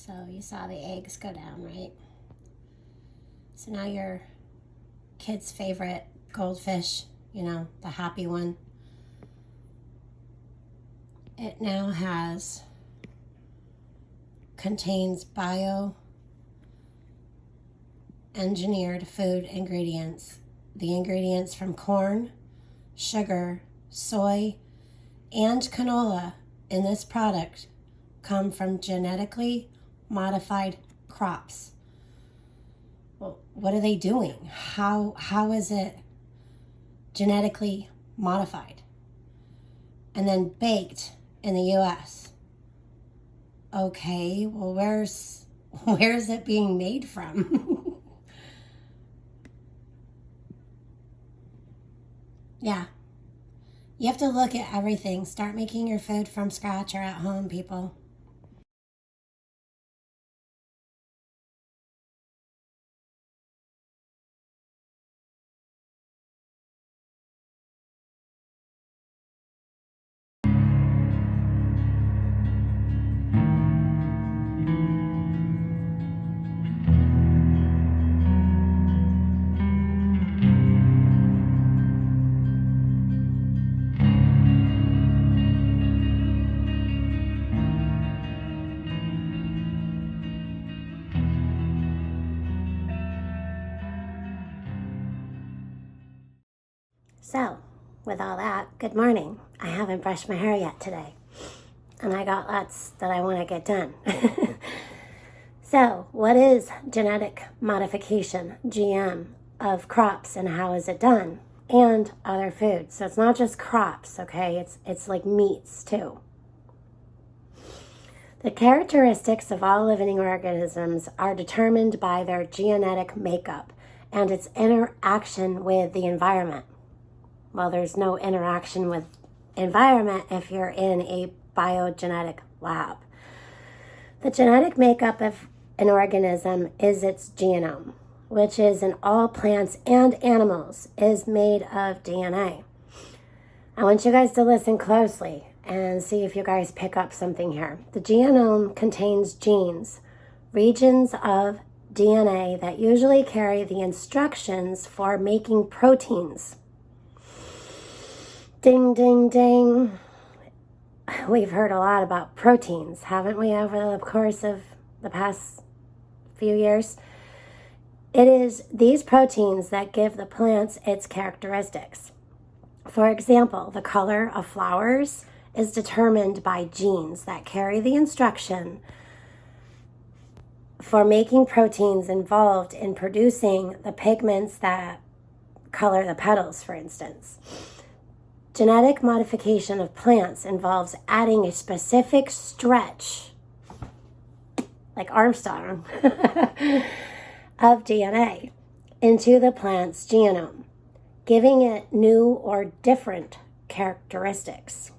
So you saw the eggs go down, right? So now your kid's favorite goldfish, you know, the happy one, it now contains bio-engineered food ingredients. The ingredients from corn, sugar, soy, and canola in this product come from genetically modified crops. Well, what are they doing? How is it genetically modified and then baked in the US? Okay, well, where's it being made from? Yeah. You have to look at everything. Start making your food from scratch or at home, people. So, with all that, good morning. I haven't brushed my hair yet today, and I got lots that I want to get done. So, what is genetic modification, GM, of crops, and how is it done? And other foods. So it's not just crops, okay? It's like meats too. The characteristics of all living organisms are determined by their genetic makeup and its interaction with the environment. Well, there's no interaction with environment if you're in a biogenetic lab. The genetic makeup of an organism is its genome, which is in all plants and animals, is made of DNA. I want you guys to listen closely and see if you guys pick up something here. The genome contains genes, regions of DNA that usually carry the instructions for making proteins. Ding, ding, ding. We've heard a lot about proteins, haven't we, over the course of the past few years? It is these proteins that give the plants its characteristics. For example, the color of flowers is determined by genes that carry the instruction for making proteins involved in producing the pigments that color the petals, for instance. Genetic modification of plants involves adding a specific stretch, like Armstrong, of DNA into the plant's genome, giving it new or different characteristics.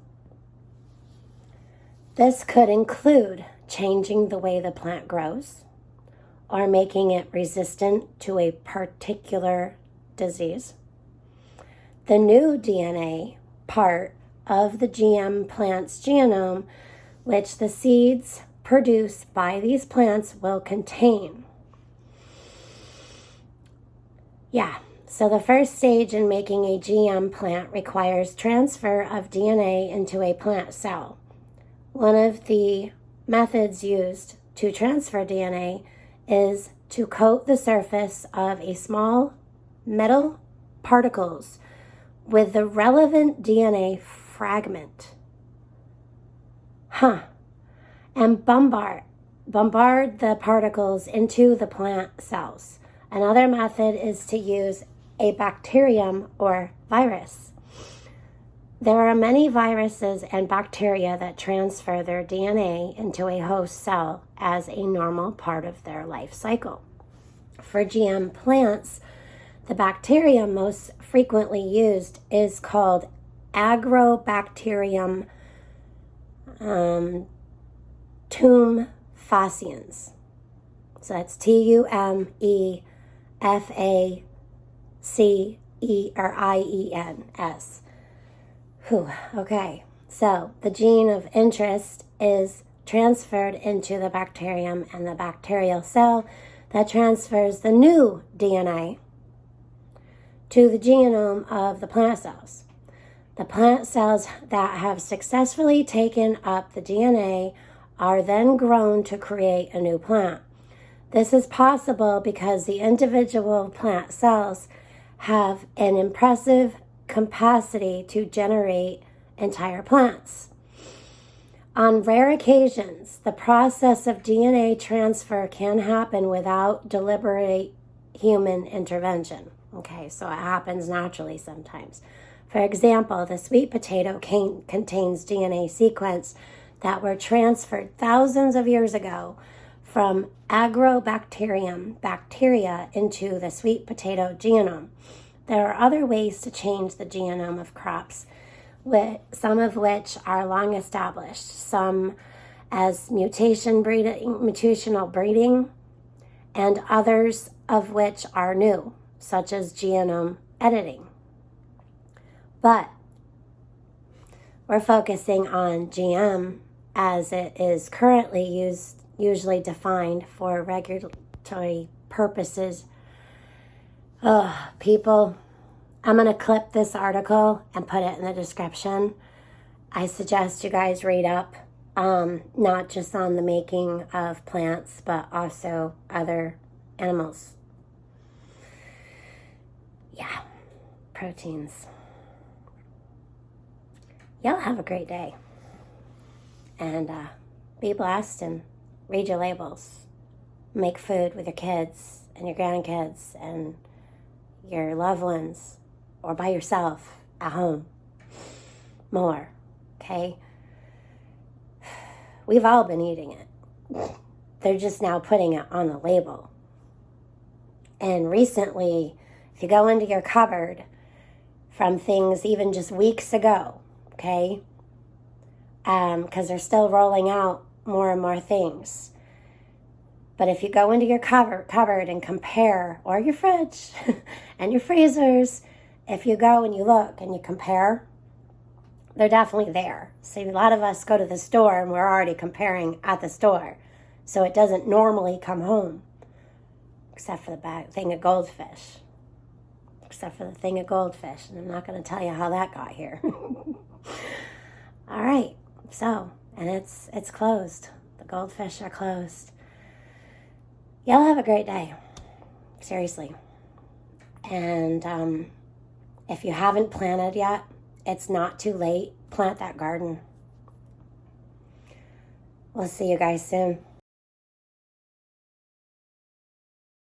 This could include changing the way the plant grows or making it resistant to a particular disease. The new DNA part of the GM plant's genome, which the seeds produced by these plants will contain. So the first stage in making a GM plant requires transfer of DNA into a plant cell. One of the methods used to transfer DNA is to coat the surface of a small metal particles with the relevant DNA fragment. And bombard the particles into the plant cells. Another method is to use a bacterium or virus. There are many viruses and bacteria that transfer their DNA into a host cell as a normal part of their life cycle. For GM plants, the bacterium most frequently used is called Agrobacterium tumefaciens. So that's TUMEFACIENS. Okay, so the gene of interest is transferred into the bacterium and the bacterial cell that transfers the new DNA to the genome of the plant cells. The plant cells that have successfully taken up the DNA are then grown to create a new plant. This is possible because the individual plant cells have an impressive capacity to generate entire plants. On rare occasions, the process of DNA transfer can happen without deliberate human intervention. Okay, so it happens naturally sometimes. For example, the sweet potato contains DNA sequence that were transferred thousands of years ago from agrobacterium bacteria into the sweet potato genome. There are other ways to change the genome of crops, some of which are long established, some as mutational breeding, and others of which are new, such as genome editing. But we're focusing on GM as it is currently usually defined for regulatory purposes. People, I'm going to clip this article and put it in the description. I suggest you guys read up, not just on the making of plants, but also other animals. Yeah, proteins. Y'all have a great day. And be blessed and read your labels. Make food with your kids and your grandkids and your loved ones, or by yourself at home. More, okay? We've all been eating it. They're just now putting it on the label. And recently, if you go into your cupboard from things even just weeks ago, okay? Because they're still rolling out more and more things. But if you go into your cupboard and compare, or your fridge and your freezers, if you go and you look and you compare, they're definitely there. See, a lot of us go to the store and we're already comparing at the store. So it doesn't normally come home, except for the thing of goldfish. Except for the thing of goldfish. And I'm not going to tell you how that got here. All right. So, and it's closed. The goldfish are closed. Y'all have a great day. Seriously. And if you haven't planted yet, it's not too late. Plant that garden. We'll see you guys soon.